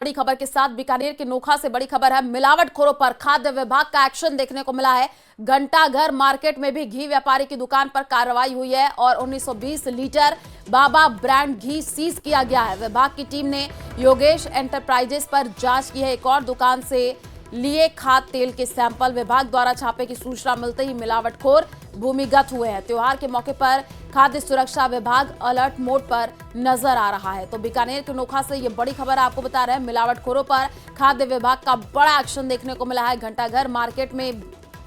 बड़ी खबर के साथ बीकानेर के नोखा से बड़ी खबर है। मिलावटखोरों पर खाद्य विभाग का एक्शन देखने को मिला है। घंटाघर मार्केट में भी घी व्यापारी की दुकान पर कार्रवाई हुई है और 1920 लीटर बाबा ब्रांड घी सीज किया गया है। विभाग की टीम ने योगेश एंटरप्राइजेस पर जांच की है। एक और दुकान से लिए खाद्य तेल के सैंपल। विभाग द्वारा छापे की सूचना मिलते ही मिलावटखोर भूमिगत हुए हैं। त्योहार के मौके पर खाद्य सुरक्षा विभाग अलर्ट मोड पर नजर आ रहा है। तो बीकानेर के नोखा से ये बड़ी खबर आपको बता रहे हैं। मिलावटखोरों पर खाद्य विभाग का बड़ा एक्शन देखने को मिला है। घंटाघर मार्केट में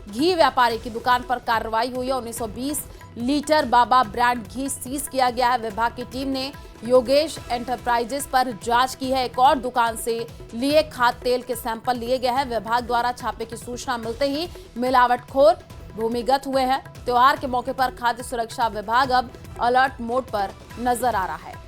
घी व्यापारी की दुकान पर कार्रवाई हुई है। 1920 लीटर बाबा ब्रांड घी सीज किया गया है। विभाग की टीम ने योगेश एंटरप्राइजेस पर जांच की है। एक और दुकान से लिए खाद्य तेल के सैंपल लिए गए हैं। विभाग द्वारा छापे की सूचना मिलते ही मिलावटखोर भूमिगत हुए हैं। त्योहार के मौके पर खाद्य सुरक्षा विभाग अब अलर्ट मोड पर नजर आ रहा है।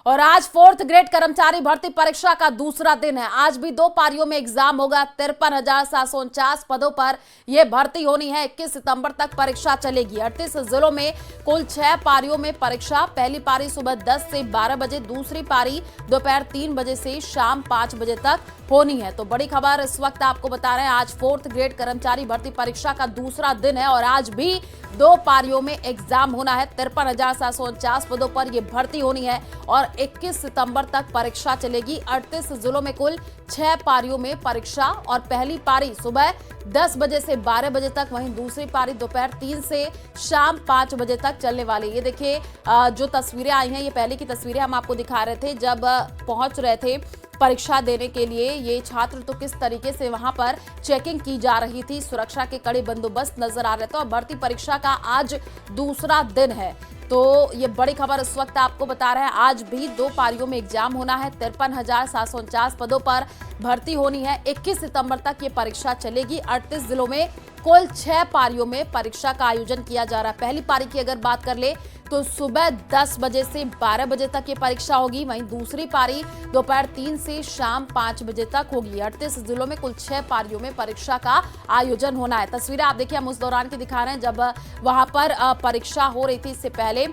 और आज 4th ग्रेड कर्मचारी भर्ती परीक्षा का दूसरा दिन है। आज भी 2 पारियों में एग्जाम होगा। 53,749 पदों पर यह भर्ती होनी है। 21 सितंबर तक परीक्षा चलेगी। 38 जिलों में कुल 6 पारियों में परीक्षा। पहली पारी सुबह 10 से 12 बजे, दूसरी पारी दोपहर 3 बजे से शाम 5 बजे तक होनी है। तो बड़ी खबर इस वक्त आपको बता रहे हैं। आज 4th ग्रेड कर्मचारी भर्ती परीक्षा का दूसरा दिन है और आज भी 2 पारियों में एग्जाम होना है। 53,749 पदों पर यह भर्ती होनी है और 21 सितंबर तक परीक्षा चलेगी। 38 जिलों में कुल 6 पारियों में परीक्षा और पहली पारी सुबह 10 बजे से 12 बजे तक, वहीं दूसरी पारी दोपहर 3 से शाम 5 बजे तक चलने वाली। ये देखिए जो तस्वीरें आई हैं, ये पहले की तस्वीरें हम आपको दिखा रहे थे जब पहुंच रहे थे परीक्षा देने के लिए ये छात्र। तो किस तरीके से वहां पर चेकिंग की जा रही थी, सुरक्षा के कड़े बंदोबस्त नजर आ रहे थे और भर्ती परीक्षा का आज दूसरा दिन है। तो ये बड़ी खबर इस वक्त आपको बता रहे हैं। आज भी 2 पारियों में एग्जाम होना है। 53,749 पदों पर भर्ती होनी है। 21 सितंबर तक ये परीक्षा चलेगी। 38 जिलों में कुल 6 पारियों में परीक्षा का आयोजन किया जा रहा है। पहली पारी की अगर बात कर ले तो सुबह 10 बजे से 12 बजे तक ये परीक्षा होगी। वहीं दूसरी पारी दोपहर 3 से शाम 5 बजे तक होगी। 38 जिलों में कुल 6 पारियों में परीक्षा का आयोजन होना है। तस्वीरें आप देखिए, हम उस दौरान की दिखा रहे हैं जब वहां पर परीक्षा हो रही थी। इससे पहले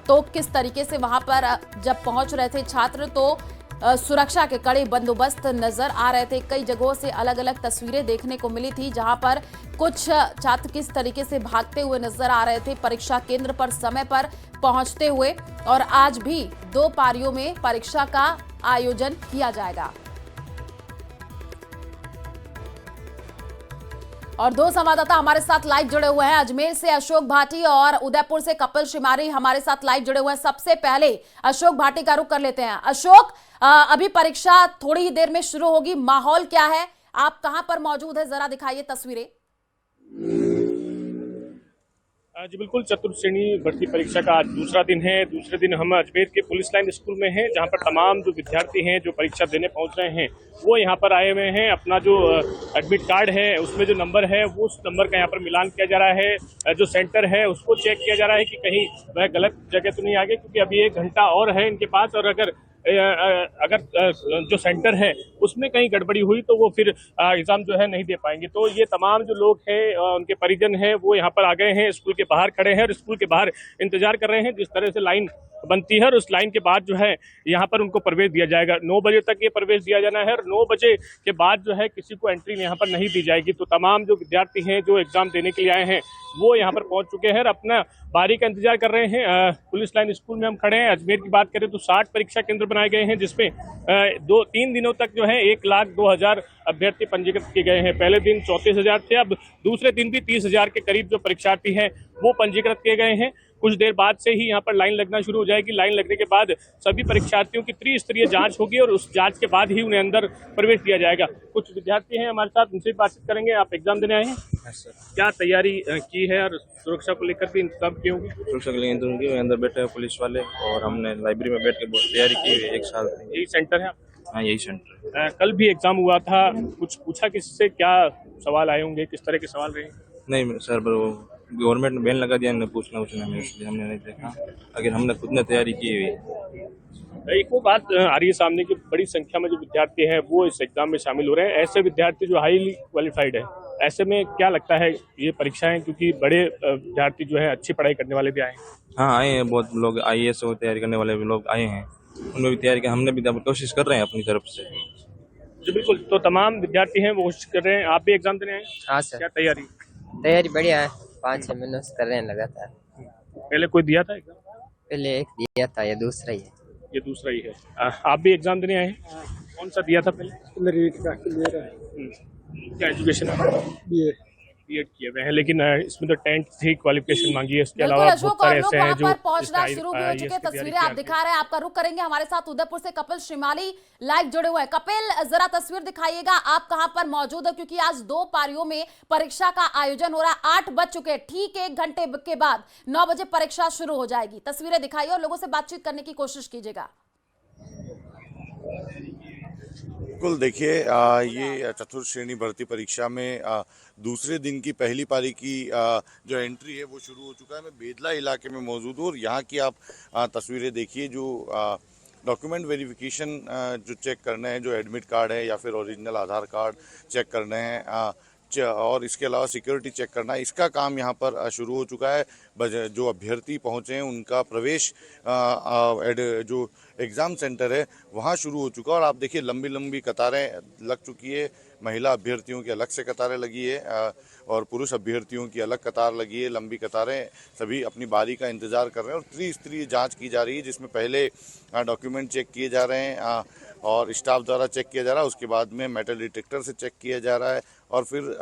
तो किस तरीके से वहां पर जब पहुंच रहे थे छात्र तो सुरक्षा के कड़े बंदोबस्त नजर आ रहे थे। कई जगहों से अलग अलग तस्वीरें देखने को मिली थी जहां पर कुछ छात्र किस तरीके से भागते हुए नजर आ रहे थे परीक्षा केंद्र पर समय पर पहुंचते हुए। और आज भी 2 पारियों में परीक्षा का आयोजन किया जाएगा। और 2 संवाददाता हमारे साथ लाइव जुड़े हुए हैं। अजमेर से अशोक भाटी और उदयपुर से कपिल शिमारी हमारे साथ लाइव जुड़े हुए हैं। सबसे पहले अशोक भाटी का रुख कर लेते हैं। अशोक, अभी परीक्षा थोड़ी ही देर में शुरू होगी, माहौल क्या है? आप कहां पर मौजूद है, जरा दिखाइए तस्वीरें। जी बिल्कुल, चतुर्थ श्रेणी भर्ती परीक्षा का आज दूसरा दिन है। दूसरे दिन हम अजमेर के पुलिस लाइन स्कूल में हैं, जहां पर तमाम जो विद्यार्थी हैं जो परीक्षा देने पहुंच रहे हैं वो यहां पर आए हुए हैं। अपना जो एडमिट कार्ड है उसमें जो नंबर है वो उस नंबर का यहां पर मिलान किया जा रहा है। जो सेंटर है उसको चेक किया जा रहा है कि कहीं वह गलत जगह तो नहीं आ गए, क्योंकि अभी 1 घंटा और है इनके पास। और अगर जो सेंटर है उसमें कहीं गड़बड़ी हुई तो वो फिर एग्जाम जो है नहीं दे पाएंगे। तो ये तमाम जो लोग हैं उनके परिजन हैं वो यहाँ पर आ गए हैं, स्कूल के बाहर खड़े हैं और स्कूल के बाहर इंतजार कर रहे हैं। जिस तरह से लाइन बनती है और उस लाइन के बाद जो है यहाँ पर उनको प्रवेश दिया जाएगा। 9 बजे तक ये प्रवेश दिया जाना है और 9 बजे के बाद जो है किसी को एंट्री यहाँ पर नहीं दी जाएगी। तो तमाम जो विद्यार्थी हैं जो एग्जाम देने के लिए आए हैं वो यहाँ पर पहुंच चुके हैं और अपना बारी का इंतजार कर रहे हैं। पुलिस लाइन स्कूल में हम खड़े हैं। अजमेर की बात करें तो 60 परीक्षा केंद्र बनाए गए हैं, जिसमें 2-3 दिनों तक जो है 1,02,000 अभ्यर्थी पंजीकृत किए गए हैं। पहले दिन 34,000 थे, अब दूसरे दिन भी 30,000 के करीब जो परीक्षार्थी हैं वो पंजीकृत किए गए हैं। कुछ देर बाद से ही यहाँ पर लाइन लगना शुरू हो जाएगी। लाइन लगने के बाद सभी परीक्षार्थियों की त्रिस्तरीय जांच होगी और उस जांच के बाद ही उन्हें अंदर प्रवेश दिया जाएगा। कुछ विद्यार्थी हैं हमारे साथ, उनसे बातचीत करेंगे। आप एग्जाम देने आए हैं? क्या तैयारी की है और सुरक्षा को लेकर भी इंतजाम किए होंगे? सुरक्षा के लिए इंतजाम अंदर बैठे हैं पुलिस वाले और हमने लाइब्रेरी में बैठ के बहुत तैयारी की है 1 साल। यही सेंटर है? हाँ, यही सेंटर है। कल भी एग्जाम हुआ था, कुछ पूछा किससे, क्या सवाल आए होंगे, किस तरह के सवाल रहे? नहीं सर, वो गवर्नमेंट ने बैन लगा दिया हमने पूछना में, इसलिए हमने नहीं देखा। अगर हमने खुद ने तैयारी की हुई। एक वो बात आ रही है सामने की बड़ी संख्या में जो विद्यार्थी हैं वो इस एग्जाम में शामिल हो रहे हैं। ऐसे विद्यार्थी जो हाईली क्वालिफाइड है, ऐसे में क्या लगता है ये परीक्षाएं, क्योंकि बड़े विद्यार्थी जो है अच्छी पढ़ाई करने वाले भी आए हैं? हाँ आए हैं, बहुत लोग IAS और तैयारी करने वाले भी लोग आए हैं, उनमें भी तैयारी की हमने भी कोशिश कर रहे हैं अपनी तरफ से। जी बिल्कुल, तो तमाम विद्यार्थी हैं वो कोशिश कर रहे हैं। आप भी एग्जाम देने आए? हाँ सर, क्या तैयारी? तैयारी बढ़िया है। 5-6 महीनों से कर रहे हैं लगातार। पहले कोई दिया था एग्जाम? पहले एक दिया था, ये दूसरा ही है। ये दूसरा ही है। आप भी एग्जाम देने आए हैं? कौन सा दिया था पहले? रीट का क्लियर है। क्या एजुकेशन है? बीएड किए हुए हैं, लेकिन इसमें तो 10th ही क्वालिफिकेशन मांगी है। इसके बिल्कुल अलावा अशोक, बहुत और सारे लोग ऐसे हैं वहां जो पर पहुंचना जिसने शुरू भी हो चुके। IAS की तैयारी तस्वीरें आप की दिखा रहे हैं, आपका रुख करेंगे हमारे साथ उदयपुर से कपिल श्रीमाली लाइव जुड़े हुए हैं। कपिल, जरा तस्वीर दिखाइएगा, आप कहां पर मौजूद है, क्योंकि आज 2 पारियों में परीक्षा का आयोजन हो रहा है। 8 बज चुके, ठीक 1 घंटे के बाद 9 बजे परीक्षा शुरू हो जाएगी। तस्वीरें दिखाइए और लोगों से बातचीत करने की कोशिश कीजिएगा। बिल्कुल, देखिए ये चतुर्थ श्रेणी भर्ती परीक्षा में दूसरे दिन की पहली पारी की जो एंट्री है वो शुरू हो चुका है। मैं बेदला इलाके में मौजूद हूँ और यहाँ की आप तस्वीरें देखिए। जो डॉक्यूमेंट वेरिफिकेशन जो चेक करने हैं, जो एडमिट कार्ड है या फिर ओरिजिनल आधार कार्ड चेक करने हैं, और इसके अलावा सिक्योरिटी चेक करना, इसका काम यहाँ पर शुरू हो चुका है। जो अभ्यर्थी पहुँचे हैं उनका प्रवेश जो एग्ज़ाम सेंटर है वहाँ शुरू हो चुका है। और आप देखिए लंबी लंबी कतारें लग चुकी है। महिला अभ्यर्थियों की अलग से कतारें लगी है और पुरुष अभ्यर्थियों की अलग कतार लगी है। लंबी कतारें, सभी अपनी बारी का इंतज़ार कर रहे हैं और त्रिस्तरीय जांच की जा रही है, जिसमें पहले डॉक्यूमेंट चेक किए जा रहे हैं और स्टाफ द्वारा चेक किया जा रहा है। उसके बाद में मेटल डिटेक्टर से चेक किया जा रहा है और फिर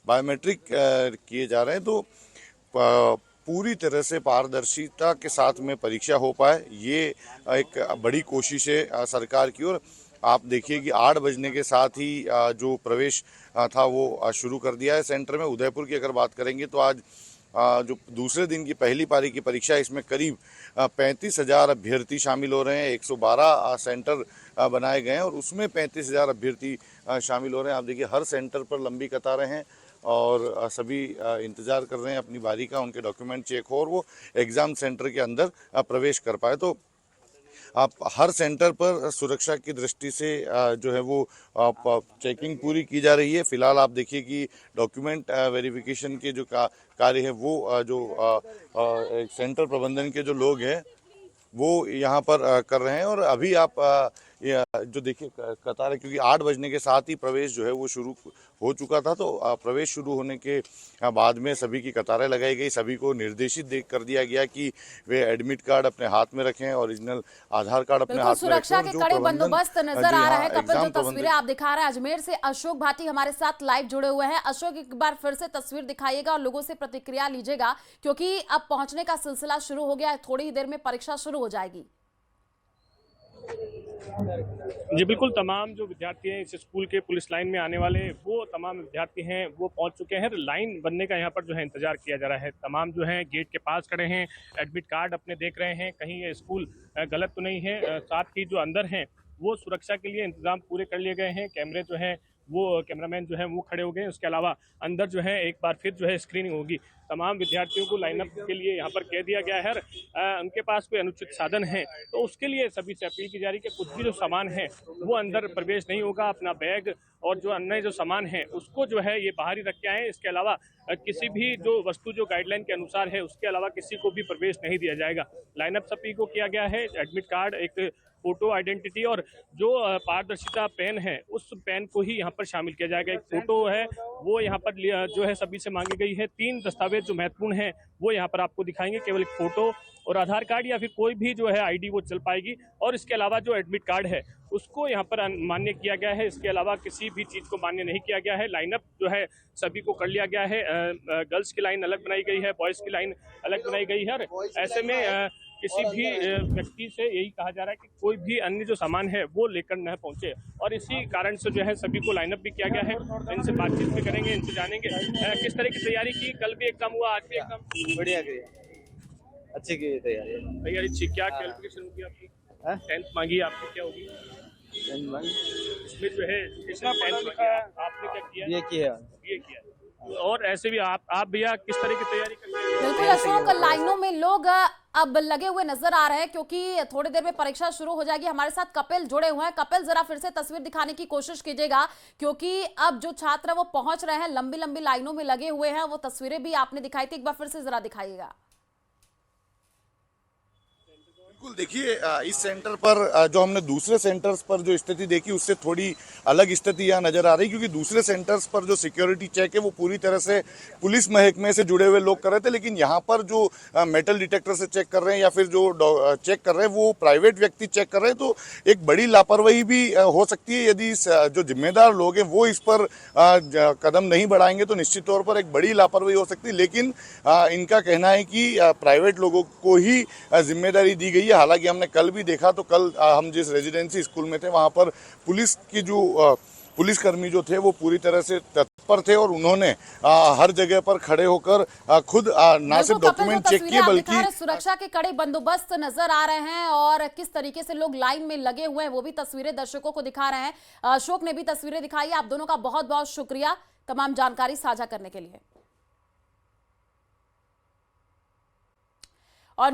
बायोमेट्रिक किए जा रहे हैं। तो पूरी तरह से पारदर्शिता के साथ में परीक्षा हो पाए, ये एक बड़ी कोशिश है सरकार की। और आप देखिए कि 8 बजने के साथ ही जो प्रवेश था वो शुरू कर दिया है सेंटर में। उदयपुर की अगर बात करेंगे तो आज जो दूसरे दिन की पहली पारी की परीक्षा है, इसमें करीब 35,000 अभ्यर्थी शामिल हो रहे हैं। 112 सेंटर बनाए गए हैं और उसमें 35,000 अभ्यर्थी शामिल हो रहे हैं। आप देखिए हर सेंटर पर लंबी कतारें हैं और सभी इंतज़ार कर रहे हैं अपनी बारी का, उनके डॉक्यूमेंट चेक हो और वो एग्ज़ाम सेंटर के अंदर प्रवेश कर पाए। तो आप हर सेंटर पर सुरक्षा की दृष्टि से जो है वो चेकिंग पूरी की जा रही है। फिलहाल आप देखिए कि डॉक्यूमेंट वेरिफिकेशन के जो कार्य है वो जो सेंटर प्रबंधन के जो लोग हैं वो यहाँ पर कर रहे हैं। और अभी आप जो देखिए कतार है, क्योंकि 8 बजने के साथ ही प्रवेश जो है वो शुरू हो चुका था। तो प्रवेश शुरू होने के बाद में सभी की कतारें लगाई गई। सभी को निर्देशित कर दिया गया कि वे एडमिट कार्ड अपने हाथ में रखें, ओरिजिनल आधार कार्ड अपने हाथ में रखें। सुरक्षा के कड़े बंदोबस्त नजर आ रहे हैं। कपिल, जो एग्जाम तस्वीरें आप दिखा रहे हैं, अजमेर से अशोक भाटी हमारे साथ लाइव जुड़े हुए हैं। अशोक, एक बार फिर से तस्वीर दिखाइएगा और लोगों से प्रतिक्रिया लीजिएगा, क्योंकि अब पहुंचने का सिलसिला शुरू हो गया है। थोड़ी ही देर में परीक्षा शुरू हो जाएगी। जी बिल्कुल, तमाम जो विद्यार्थी हैं इस स्कूल के पुलिस लाइन में आने वाले, वो तमाम विद्यार्थी हैं वो पहुंच चुके हैं। लाइन बनने का यहाँ पर जो है इंतजार किया जा रहा है। तमाम जो है गेट के पास खड़े हैं, एडमिट कार्ड अपने देख रहे हैं, कहीं ये स्कूल गलत तो नहीं है। साथ ही जो अंदर हैं वो सुरक्षा के लिए इंतजाम पूरे कर लिए गए हैं। कैमरे जो हैं वो कैमरामैन जो है वो खड़े हो गए हैं। उसके अलावा अंदर जो है एक बार फिर जो है स्क्रीनिंग होगी। तमाम विद्यार्थियों को लाइनअप के लिए यहाँ पर कह दिया गया है। उनके पास कोई अनुचित साधन है तो उसके लिए सभी से अपील की जा रही है कि कुछ भी जो सामान है वो अंदर प्रवेश नहीं होगा। अपना बैग और जो अन्य जो सामान है उसको जो है ये बाहर ही रख के आए। इसके अलावा किसी भी जो वस्तु जो गाइडलाइन के अनुसार है उसके अलावा किसी को भी प्रवेश नहीं दिया जाएगा। लाइनअप सभी को किया गया है। एडमिट कार्ड, एक फोटो आइडेंटिटी और जो पारदर्शिता पेन है उस पेन को ही यहाँ पर शामिल किया जाएगा। एक फोटो है वो यहाँ पर जो है सभी से मांगी गई है। 3 दस्तावेज जो महत्वपूर्ण हैं वो यहाँ पर आपको दिखाएंगे। केवल एक फोटो और आधार कार्ड या फिर कोई भी जो है आईडी वो चल पाएगी। और इसके अलावा जो एडमिट कार्ड है उसको यहाँ पर मान्य किया गया है। इसके अलावा किसी भी चीज़ को मान्य नहीं किया गया है। लाइनअप जो है सभी को कर लिया गया है। गर्ल्स की लाइन अलग बनाई गई है, बॉयज़ की लाइन अलग बनाई गई है। ऐसे में किसी भी व्यक्ति से यही कहा जा रहा है कि कोई भी अन्य जो सामान है वो लेकर न पहुंचे। और इसी कारण से जो है सभी को लाइनअप भी किया गया है। इनसे बातचीत भी करेंगे, इनसे जानेंगे किस तरह की तैयारी की। कल भी एग्जाम हुआ, आज भी एग्जाम बढ़िया की, अच्छी की तैयारी। तैयारी ठीक। क्या क्वालिफिकेशन होगी आपकी? 10th मांगी है आपकी, क्या होगी इसमें जो है? आपने क्या किया? ये किया। और ऐसे भी आप भैया किस तरह की तैयारी करते हैं? बिल्कुल अशोक, लाइनों में लोग अब लगे हुए नजर आ रहे हैं, क्योंकि थोड़ी देर में परीक्षा शुरू हो जाएगी। हमारे साथ कपिल जुड़े हुए हैं। कपिल, जरा फिर से तस्वीर दिखाने की कोशिश कीजिएगा, क्योंकि अब जो छात्र वो पहुंच रहे हैं, लंबी लंबी लाइनों में लगे हुए हैं। वो तस्वीरें भी आपने दिखाई थी, एक बार फिर से जरा दिखाइएगा। बिल्कुल देखिए, इस सेंटर पर जो हमने दूसरे सेंटर्स पर जो स्थिति देखी उससे थोड़ी अलग स्थिति यहाँ नजर आ रही, क्योंकि दूसरे सेंटर्स पर जो सिक्योरिटी चेक है वो पूरी तरह से पुलिस महकमे से जुड़े हुए लोग कर रहे थे, लेकिन यहाँ पर जो मेटल डिटेक्टर से चेक कर रहे हैं या फिर जो चेक कर रहे हैं वो प्राइवेट व्यक्ति चेक कर रहे हैं। तो एक बड़ी लापरवाही भी हो सकती है। यदि जो जिम्मेदार लोग हैं वो इस पर कदम नहीं बढ़ाएंगे तो निश्चित तौर पर एक बड़ी लापरवाही हो सकती है। लेकिन इनका कहना है कि प्राइवेट लोगों को ही जिम्मेदारी दी गई है। हालांकि हमने कल भी देखा, तो कल हम जिस रेजिडेंसी स्कूल में थे वहां पर पुलिस की जो पुलिसकर्मी जो थे वो पूरी तरह से तत्पर थे और उन्होंने हर जगह पर खड़े होकर खुद ना सिर्फ डॉक्यूमेंट चेक किए बल्कि सुरक्षा के कड़े बंदोबस्त नजर आ रहे हैं और किस तरीके से लोग लाइन में लगे हुए हैं वो भी तस्वीरें दर्शकों को दिखा रहे हैं। अशोक ने भी तस्वीरें दिखाई। आप दोनों का बहुत बहुत शुक्रिया तमाम जानकारी साझा करने के लिए।